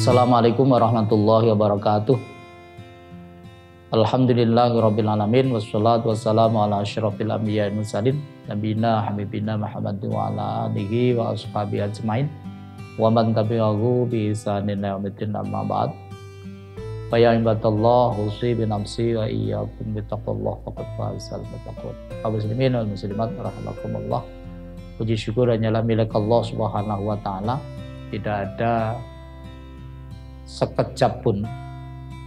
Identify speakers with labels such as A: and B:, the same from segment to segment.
A: Assalamualaikum warahmatullahi wabarakatuh. Alhamdulillahirabbil alamin wassalatu wassalamu ala asyrofil anbiya'i wal mursalin nabiyina habibina Muhammadin wa ala alihi wa ashabihi ajmain wa man tabi'ahu bi ihsanin ila yaumiddin amma ba'd. Fa ya ibadallah usi bi nafsi wa iyyakum bi taqwallah faqad fazal muttaqun. Kaum muslimin wal muslimat rahimakumullah. Puji syukur hanyalah milik Allah Subhanahu wa taala. Tidak ada sekejap pun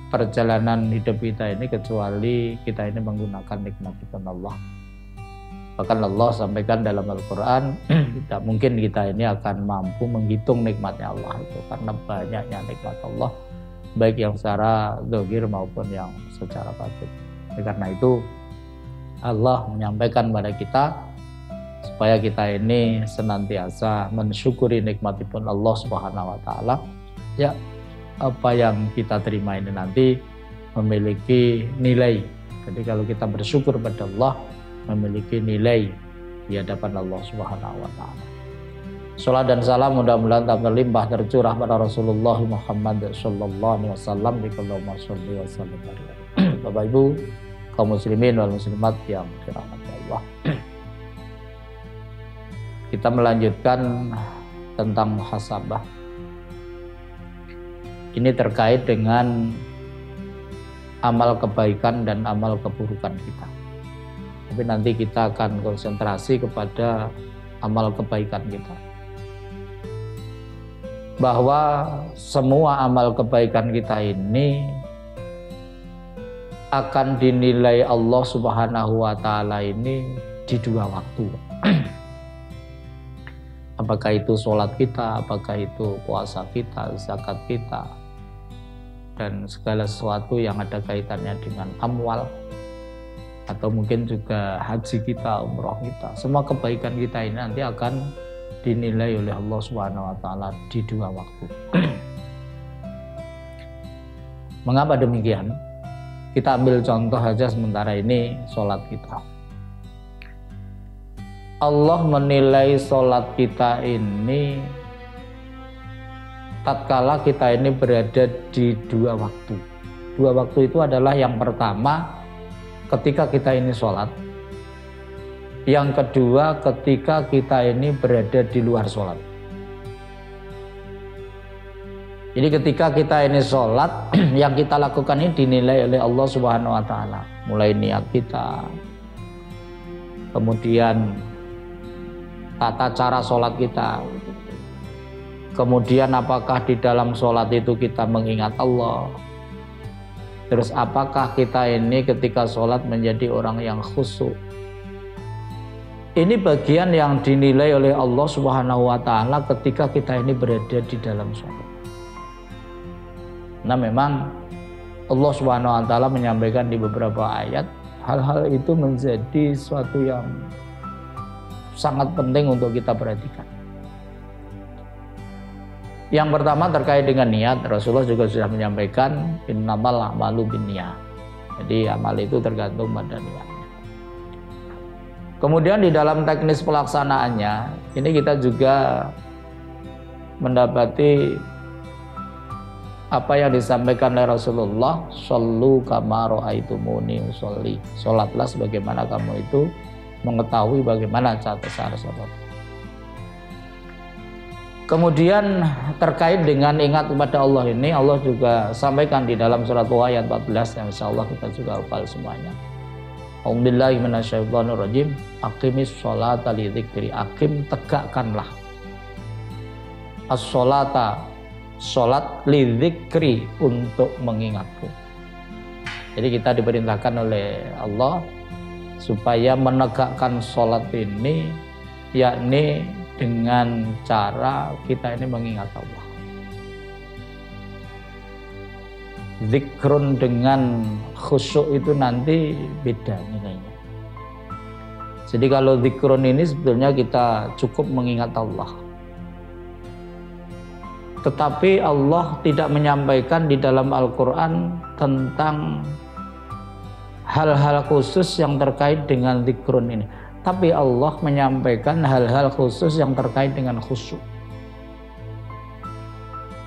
A: perjalanan hidup kita ini kecuali kita ini menggunakan nikmat Allah. Bahkan Allah sampaikan dalam Al-Quran, tidak mungkin kita ini akan mampu menghitung nikmatnya Allah itu, karena banyaknya nikmat Allah, baik yang secara zahir maupun yang secara batin. Karena itu Allah menyampaikan kepada kita supaya kita ini senantiasa mensyukuri nikmatipun Allah Subhanahu wa taala. Ya, apa yang kita terima ini nanti memiliki nilai. Jadi kalau kita bersyukur pada Allah, memiliki nilai di hadapan Allah Subhanahu wa taala. Salat dan salam mudah-mudahan tak berlimpah tercurah pada Rasulullah Muhammad sallallahu alaihi wasallam. Allahumma shalli wa sallim. Bapak Ibu kaum muslimin wal muslimat yang dirahmati Allah. Kita melanjutkan tentang muhasabah. Ini terkait dengan amal kebaikan dan amal keburukan kita. Tapi nanti kita akan konsentrasi kepada amal kebaikan kita. Bahwa semua amal kebaikan kita ini akan dinilai Allah Subhanahu wa taala ini di dua waktu. Apakah itu sholat kita, apakah itu puasa kita, zakat kita, dan segala sesuatu yang ada kaitannya dengan amwal, atau mungkin juga haji kita, umroh kita. Semua kebaikan kita ini nanti akan dinilai oleh Allah Subhanahu wa taala di dua waktu. Mengapa demikian? Kita ambil contoh saja sementara ini sholat kita. Allah menilai sholat kita ini tatkala kita ini berada di dua waktu. Dua waktu itu adalah yang pertama ketika kita ini sholat. Yang kedua ketika kita ini berada di luar sholat. Jadi ketika kita ini sholat, yang kita lakukan ini dinilai oleh Allah Subhanahu wa taala. Mulai niat kita, kemudian tata cara sholat kita, kemudian apakah di dalam sholat itu kita mengingat Allah, terus apakah kita ini ketika sholat menjadi orang yang khusyuk. Ini bagian yang dinilai oleh Allah Subhanahu wa taala ketika kita ini berada di dalam sholat. Nah, memang Allah Subhanahu wa taala menyampaikan di beberapa ayat hal-hal itu menjadi suatu yang sangat penting untuk kita perhatikan. Yang pertama terkait dengan niat, Rasulullah juga sudah menyampaikan innamal a'malu binniyat. Jadi amal itu tergantung pada niatnya. Kemudian di dalam teknis pelaksanaannya, ini kita juga mendapati apa yang disampaikan oleh Rasulullah, shollu kama ra'aitumuni usolli. Salatlah sebagaimana kamu itu mengetahui bagaimana cara sholat. Kemudian terkait dengan ingat kepada Allah ini, Allah juga sampaikan di dalam surat Tuhan ayat 14 yang insyaallah kita juga hafal semuanya. A'udzubillahi minasyaitonirrajim. Aqimis sholata li dzikri. Aqim, tegakkanlah as-sholata, sholat li dzikri, untuk mengingatku. Jadi kita diperintahkan oleh Allah supaya menegakkan sholat ini, yakni dengan cara kita ini mengingat Allah. Zikrun dengan khusyuk itu nanti beda nilainya. Jadi kalau zikrun ini sebetulnya kita cukup mengingat Allah. Tetapi Allah tidak menyampaikan di dalam Al-Quran tentang hal-hal khusus yang terkait dengan zikrun ini. Tapi Allah menyampaikan hal-hal khusus yang terkait dengan khusyuk.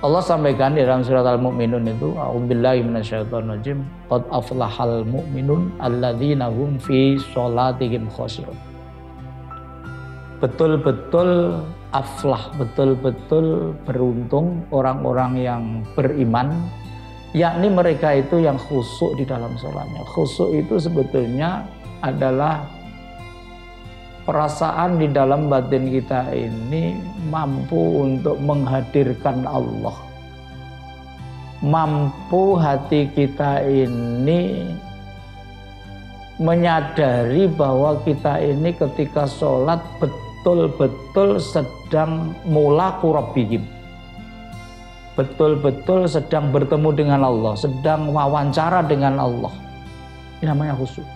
A: Allah sampaikan di dalam surat Al-Mu'minun itu, a'udzubillahi minasyaitonirrajim, qad aflahal mu'minun alladzina hum fi sholatihim khashi'un. Betul-betul aflah, betul-betul beruntung orang-orang yang beriman, yakni mereka itu yang khusyuk di dalam sholatnya. Khusyuk itu sebetulnya adalah perasaan di dalam batin kita ini mampu untuk menghadirkan Allah. Mampu hati kita ini menyadari bahwa kita ini ketika sholat betul-betul sedang mulaku rabbihim. Betul-betul sedang bertemu dengan Allah, sedang wawancara dengan Allah. Ini namanya khusyuk.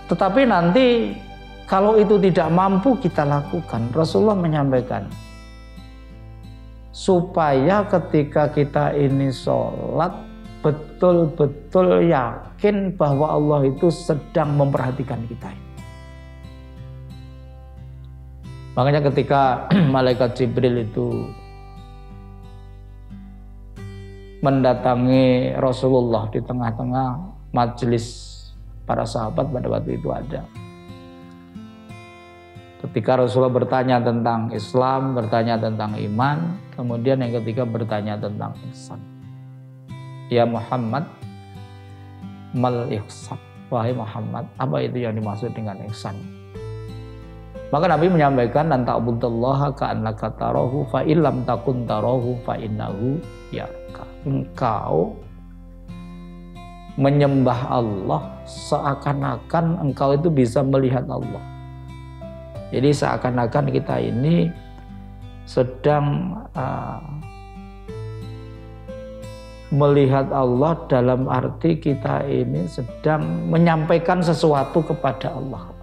A: Tetapi nanti kalau itu tidak mampu kita lakukan, Rasulullah menyampaikan supaya ketika kita ini sholat betul-betul yakin bahwa Allah itu sedang memperhatikan kita. Makanya ketika malaikat Jibril itu mendatangi Rasulullah di tengah-tengah majelis para sahabat pada waktu itu ada. Ketika Rasulullah bertanya tentang Islam, bertanya tentang iman, kemudian yang ketiga bertanya tentang ihsan. Ya Muhammad, mal ihsan. Wahai Muhammad, apa itu yang dimaksud dengan ihsan? Maka Nabi menyampaikan, anta'budallaha ka'annaka tarahu fa illam takun tarahu fa innahu yaraka. Engkau menyembah Allah seakan-akan engkau itu bisa melihat Allah. Jadi seakan-akan kita ini sedang melihat Allah dalam arti kita ini sedang menyampaikan sesuatu kepada Allah.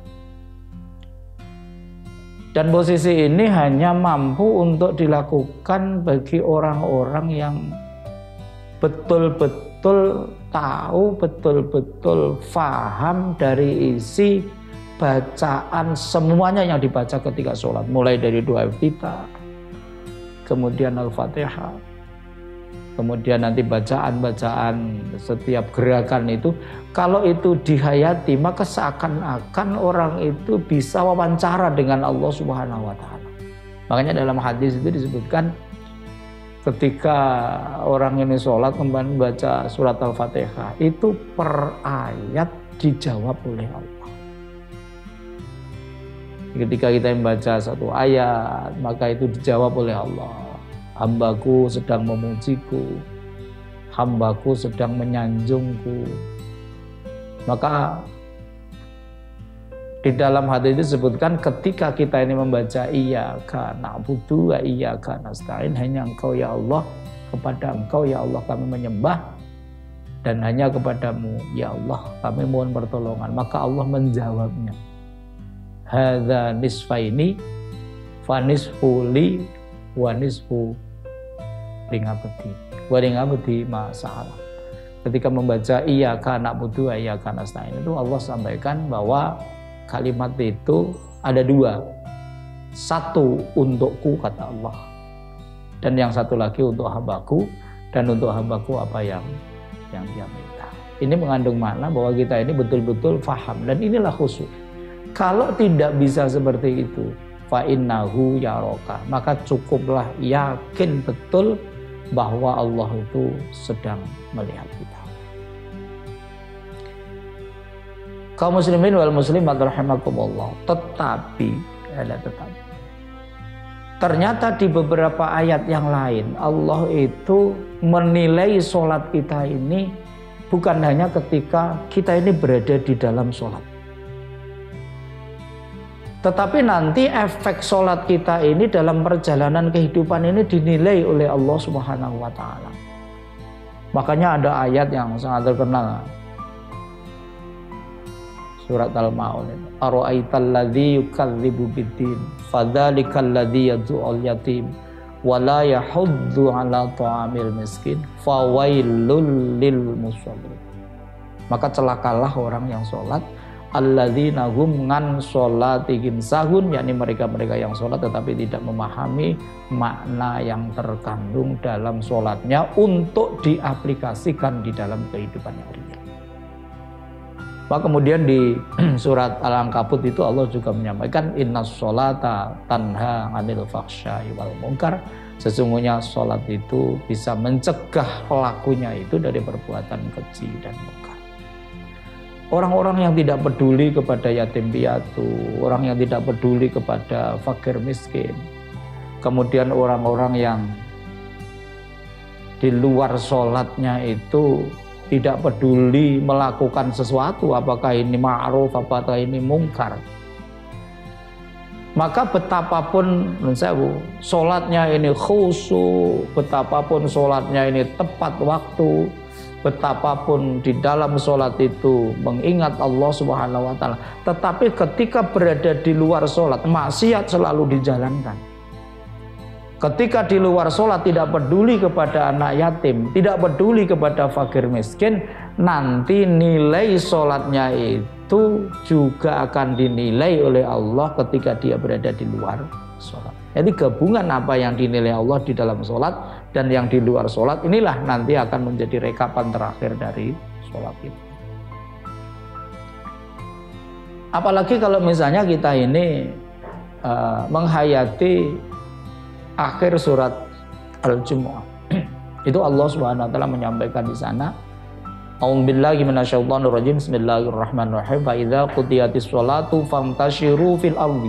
A: Dan posisi ini hanya mampu untuk dilakukan bagi orang-orang yang betul-betul tahu, betul-betul faham dari isi bacaan semuanya yang dibaca ketika sholat, mulai dari doa iftitah, kemudian Al-Fatihah, kemudian nanti bacaan-bacaan setiap gerakan itu. Kalau itu dihayati, maka seakan-akan orang itu bisa wawancara dengan Allah Subhanahu wa Ta'ala. Makanya dalam hadis itu disebutkan, ketika orang ini sholat kemudian baca surat Al-Fatihah, itu per ayat dijawab oleh Allah. Ketika kita membaca satu ayat, maka itu dijawab oleh Allah. Hambaku sedang memujiku, hambaku sedang menyanjungku. Maka di dalam hadis itu disebutkan, ketika kita ini membaca iyyaka na'budu wa iyyaka nasta'in, hanya Engkau ya Allah, kepada Engkau ya Allah kami menyembah, dan hanya kepadamu ya Allah kami mohon pertolongan. Maka Allah menjawabnya, hadza nisfaini fa nisfu li wa nisfu lingabdi wa lingabdi ma sa'ala. Ketika membaca iyyaka na'budu wa iyyaka nasta'in, itu Allah sampaikan bahwa kalimat itu ada dua. Satu untukku, kata Allah, dan yang satu lagi untuk hambaku, dan untuk hambaku apa yang dia minta. Ini mengandung makna bahwa kita ini betul-betul faham, dan inilah khusyuk. Kalau tidak bisa seperti itu, fa innahu yaraka, maka cukuplah yakin betul bahwa Allah itu sedang melihat kita. Kaum muslimin wal muslimat rahimakumullah. Tetapi ternyata di beberapa ayat yang lain Allah itu menilai sholat kita ini bukan hanya ketika kita ini berada di dalam sholat, tetapi nanti efek sholat kita ini dalam perjalanan kehidupan ini dinilai oleh Allah Subhanahu wa Ta'ala. Makanya ada ayat yang sangat terkenal, surat Al-Maun, ara'aital ladzi yukadzibu biddin fadzalikal ladzi yad'ul yatim wa la yahuddu 'ala ta'amil miskin fawailul lil musallin. Maka celakalah orang yang sholat, alladzina hum ngan sholatihim sahun, yakni mereka-mereka yang sholat tetapi tidak memahami makna yang terkandung dalam sholatnya untuk diaplikasikan di dalam kehidupan harian. Maka kemudian di surat Al-Ankabut itu Allah juga menyampaikan innas sholata tanha 'anil fahsya'i wal munkar. Sesungguhnya sholat itu bisa mencegah pelakunya itu dari perbuatan keji dan munkar. Orang-orang yang tidak peduli kepada yatim piatu, orang yang tidak peduli kepada fakir miskin, kemudian orang-orang yang di luar sholatnya itu tidak peduli melakukan sesuatu, apakah ini ma'ruf, apakah ini mungkar, maka betapapun sholatnya ini khusyuk, betapapun sholatnya ini tepat waktu, betapapun di dalam sholat itu mengingat Allah Subhanahu wa Ta'ala, tetapi ketika berada di luar sholat, maksiat selalu dijalankan. Ketika di luar sholat tidak peduli kepada anak yatim, tidak peduli kepada fakir miskin, nanti nilai sholatnya itu juga akan dinilai oleh Allah ketika dia berada di luar sholat. Jadi gabungan apa yang dinilai Allah di dalam sholat dan yang di luar sholat, inilah nanti akan menjadi rekapan terakhir dari sholat itu. Apalagi kalau misalnya kita ini menghayati akhir surat Al-Jumu'ah. Itu Allah Subhanahu wa taala menyampaikan di sana, A'udzubillahi minasyaitonirrajim. Bismillahirrahmanirrahim. Fa idza qudiyatis sholatu famtashiru fil ardi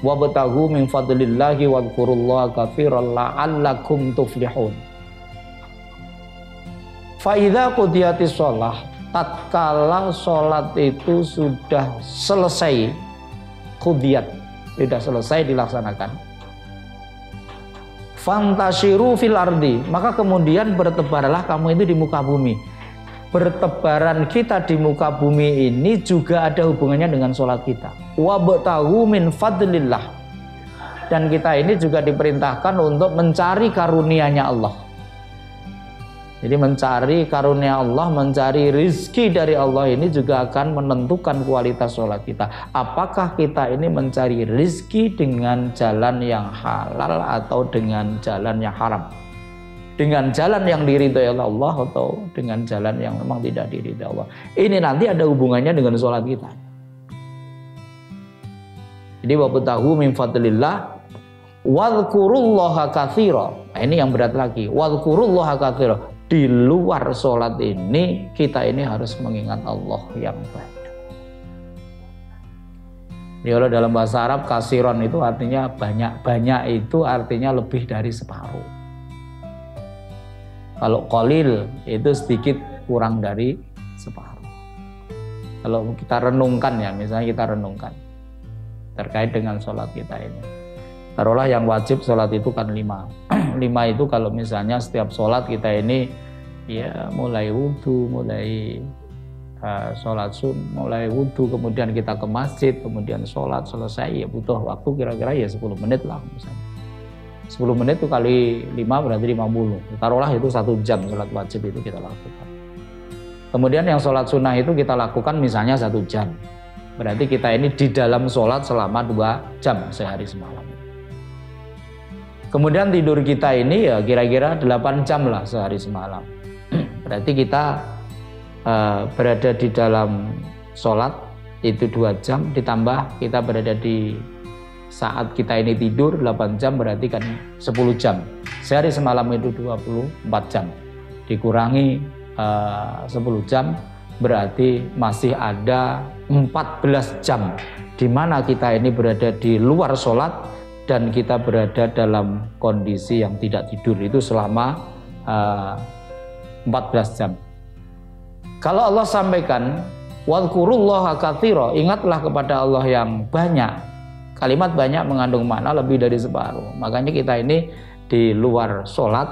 A: wabtaghu min fadlillahi wadhkurullaha katsiran la'allakum tuflihun. Fa idza qudiyatis sholah, tatkala sholat itu sudah selesai, qudiyat, sudah selesai dilaksanakan, fantashiru fil ardi, maka kemudian bertebarlah kamu itu di muka bumi. Bertebaran kita di muka bumi ini juga ada hubungannya dengan sholat kita. Wabtaghu min fadlillah, dan kita ini juga diperintahkan untuk mencari karunia-Nya Allah. Jadi mencari karunia Allah, mencari rizki dari Allah ini juga akan menentukan kualitas sholat kita. Apakah kita ini mencari rizki dengan jalan yang halal atau dengan jalan yang haram, dengan jalan yang diridhai oleh Allah atau dengan jalan yang memang tidak diridhai Allah. Ini nanti ada hubungannya dengan sholat kita. Jadi wabtaghu min fadlillah wadhkurullaha katsira. Nah, ini yang berat lagi, wadhkurullaha katsira. Di luar sholat ini kita ini harus mengingat Allah yang banyak. Kalau dalam bahasa Arab kasiron itu artinya banyak, banyak itu artinya lebih dari separuh. Kalau qalil itu sedikit kurang dari separuh. Kalau kita renungkan ya, misalnya kita renungkan terkait dengan sholat kita ini. Taruhlah yang wajib sholat itu kan 5. 5 itu kalau misalnya setiap sholat kita ini ya mulai wudhu, mulai sholat mulai wudhu, kemudian kita ke masjid, kemudian sholat selesai, ya butuh waktu kira-kira ya 10 menit lah misalnya. 10 menit itu kali 5 berarti 50. Taruhlah itu 1 jam sholat wajib itu kita lakukan. Kemudian yang sholat sunnah itu kita lakukan misalnya 1 jam. Berarti kita ini di dalam sholat selama 2 jam sehari semalam. Kemudian tidur kita ini ya kira-kira 8 jam lah sehari semalam. Berarti kita berada di dalam sholat itu 2 jam, ditambah kita berada di saat kita ini tidur 8 jam, berarti kan 10 jam. Sehari semalam itu 24 jam. Dikurangi 10 jam berarti masih ada 14 jam di mana kita ini berada di luar sholat dan kita berada dalam kondisi yang tidak tidur itu selama 14 jam. Kalau Allah sampaikan wadhkurullaha katsira, ingatlah kepada Allah yang banyak. Kalimat banyak mengandung makna lebih dari separuh. Makanya kita ini di luar sholat,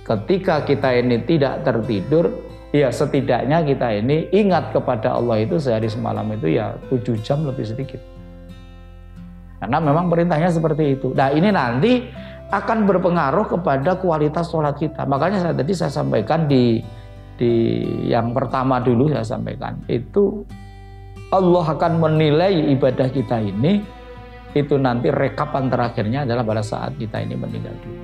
A: ketika kita ini tidak tertidur, ya setidaknya kita ini ingat kepada Allah itu sehari semalam itu ya 7 jam lebih sedikit. Karena memang perintahnya seperti itu. Nah ini nanti akan berpengaruh kepada kualitas sholat kita. Makanya tadi saya sampaikan di yang pertama dulu saya sampaikan itu Allah akan menilai ibadah kita ini, itu nanti rekapan terakhirnya adalah pada saat kita ini meninggal dunia.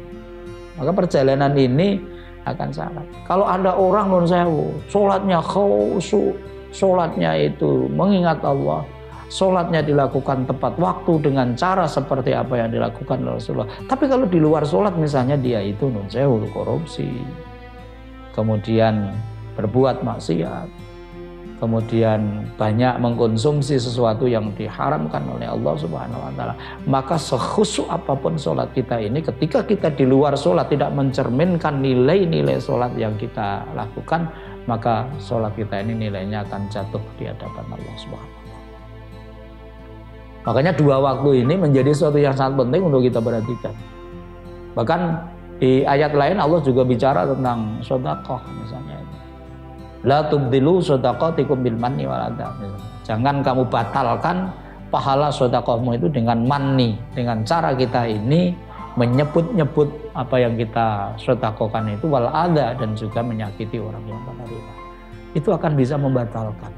A: Maka perjalanan ini akan salah. Kalau ada orang non sewu, sholatnya khusyuk, sholatnya itu mengingat Allah, sholatnya dilakukan tepat waktu dengan cara seperti apa yang dilakukan Rasulullah. Tapi kalau di luar sholat misalnya dia itu non sewu korupsi, kemudian berbuat maksiat, kemudian banyak mengkonsumsi sesuatu yang diharamkan oleh Allah Subhanahu wa taala, maka sekhusyuk apapun sholat kita ini, ketika kita di luar sholat tidak mencerminkan nilai-nilai sholat yang kita lakukan, maka sholat kita ini nilainya akan jatuh di hadapan Allah Subhanahu wa taala. Makanya dua waktu ini menjadi sesuatu yang sangat penting untuk kita perhatikan. Bahkan di ayat lain Allah juga bicara tentang sedekah misalnya. La tubdilu shadaqatikum bil manni wal adha. Jangan kamu batalkan pahala sedekahmu itu dengan manni, dengan cara kita ini menyebut-nyebut apa yang kita sedekahkan itu wal adha, dan juga menyakiti orang yang menerima. Itu akan bisa membatalkan.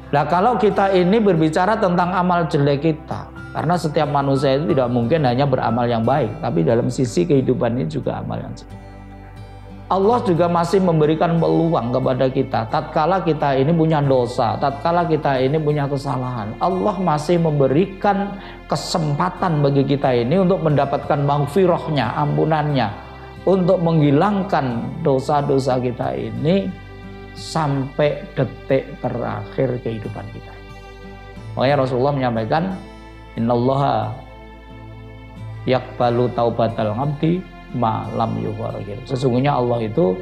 A: Nah, kalau kita ini berbicara tentang amal jelek kita, karena setiap manusia itu tidak mungkin hanya beramal yang baik, tapi dalam sisi kehidupan ini juga amal yang jelek. Allah juga masih memberikan peluang kepada kita tatkala kita ini punya dosa, tatkala kita ini punya kesalahan. Allah masih memberikan kesempatan bagi kita ini untuk mendapatkan maghfirahnya, ampunannya, untuk menghilangkan dosa-dosa kita ini sampai detik terakhir kehidupan kita. Makanya Rasulullah menyampaikan, innallaha yaqbalu taubatal abdi malam yughargir. Sesungguhnya Allah itu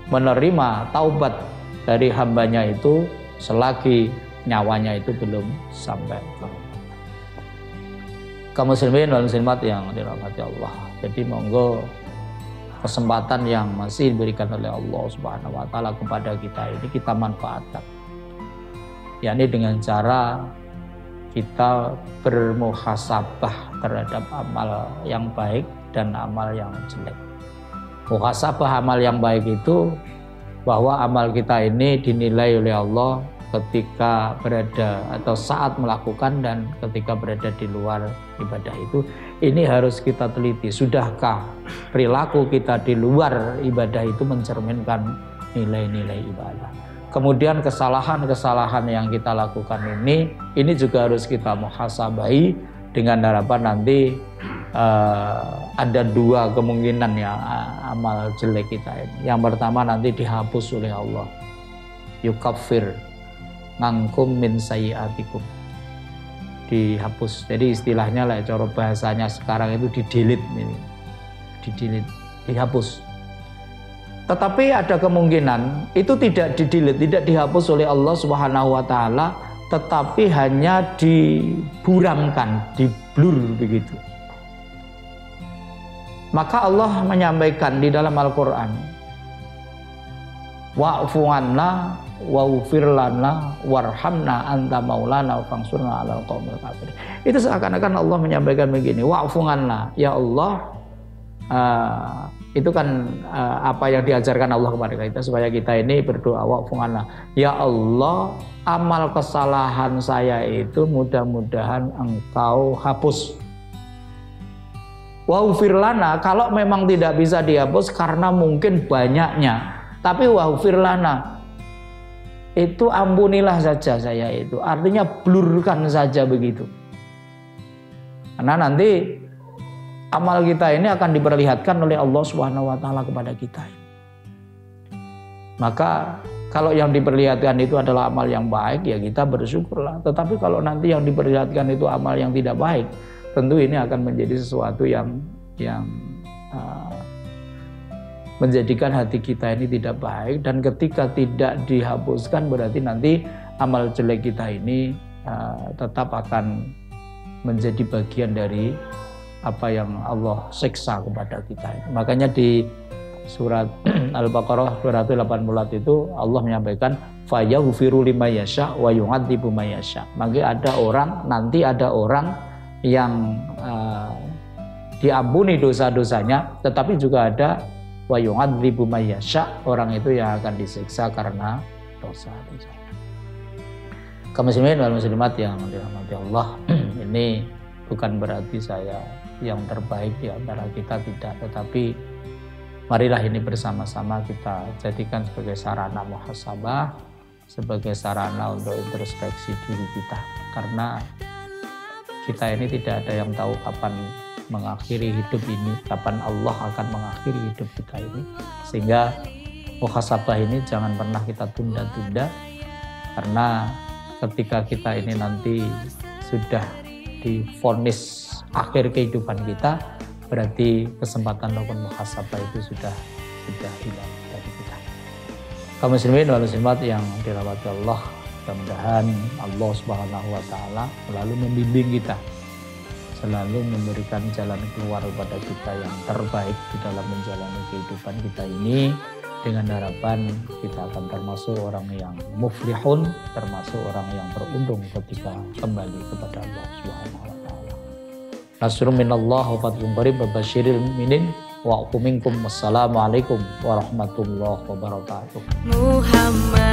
A: menerima taubat dari hambanya itu selagi nyawanya itu belum sampai ke kaum muslimin wal muslimat yang dirahmati Allah. Jadi monggo kesempatan yang masih diberikan oleh Allah Subhanahu wa taala kepada kita ini kita manfaatkan. Yakni dengan cara kita bermuhasabah terhadap amal yang baik dan amal yang jelek. Muhasabah amal yang baik itu bahwa amal kita ini dinilai oleh Allah ketika berada atau saat melakukan dan ketika berada di luar ibadah itu. Ini harus kita teliti. Sudahkah perilaku kita di luar ibadah itu mencerminkan nilai-nilai ibadah? Kemudian kesalahan-kesalahan yang kita lakukan ini juga harus kita muhasabahi dengan harapan nanti ada dua kemungkinan ya amal jelek kita ini. Yang pertama nanti dihapus oleh Allah. Yukaffir ngangkum min sayyiatikum. Dihapus. Jadi istilahnya lah cara bahasanya sekarang itu di-delete ini. Di-delete, dihapus. Tetapi ada kemungkinan itu tidak di-delete, tidak dihapus oleh Allah Subhanahu wa taala, tetapi hanya diburamkan, di-blur begitu. Maka Allah menyampaikan di dalam Al-Quran, wa'fu 'anna wa'ghfir lana warhamna anta maulana fansurna 'alal qaumil kafirin. Itu seakan-akan Allah menyampaikan begini, wa'fu 'anna, ya Allah, itu kan apa yang diajarkan Allah kepada kita supaya kita ini berdoa, wa'fu 'anna, ya Allah, amal kesalahan saya itu mudah-mudahan Engkau hapus. Waghfir lana, kalau memang tidak bisa dihapus karena mungkin banyaknya, tapi waghfir lana itu ampunilah saja saya itu, artinya blurkan saja begitu. Karena nanti amal kita ini akan diperlihatkan oleh Allah Subhanahu wa taala kepada kita. Maka kalau yang diperlihatkan itu adalah amal yang baik, ya kita bersyukurlah. Tetapi kalau nanti yang diperlihatkan itu amal yang tidak baik, tentu ini akan menjadi sesuatu yang menjadikan hati kita ini tidak baik, dan ketika tidak dihapuskan berarti nanti amal jelek kita ini tetap akan menjadi bagian dari apa yang Allah siksa kepada kita. Makanya di surat Al-Baqarah 284 itu Allah menyampaikan fayaghfiru liman yasha wa yu'adzibu man yasha. Maka nanti ada orang yang diampuni dosa-dosanya, tetapi juga ada wa yu'adzibu man yasha, orang itu yang akan disiksa karena dosa-dosanya. Kaum muslimin wal muslimat yang dirahmati Allah, ini bukan berarti saya yang terbaik di antara kita, tidak, tetapi marilah ini bersama-sama kita jadikan sebagai sarana muhasabah, sebagai sarana untuk introspeksi diri kita, karena kita ini tidak ada yang tahu kapan mengakhiri hidup ini, kapan Allah akan mengakhiri hidup kita ini, sehingga muhasabah ini jangan pernah kita tunda-tunda, karena ketika kita ini nanti sudah divonis akhir kehidupan kita, berarti kesempatan melakukan muhasabah itu sudah hilang dari kita. Kaum muslimin wal muslimat yang dirahmati Allah, mudah-mudahan Allah Subhanahu wa taala selalu membimbing kita, selalu memberikan jalan keluar kepada kita yang terbaik di dalam menjalani kehidupan kita ini, dengan harapan kita akan termasuk orang yang muflihun, termasuk orang yang beruntung ketika kembali kepada Allah Subhanahu wa taala. Nasrun minallah wa fathun qarib wa basyiril mu'minin wa minkum. Wassalamualaikum warahmatullahi wabarakatuh. Muhammad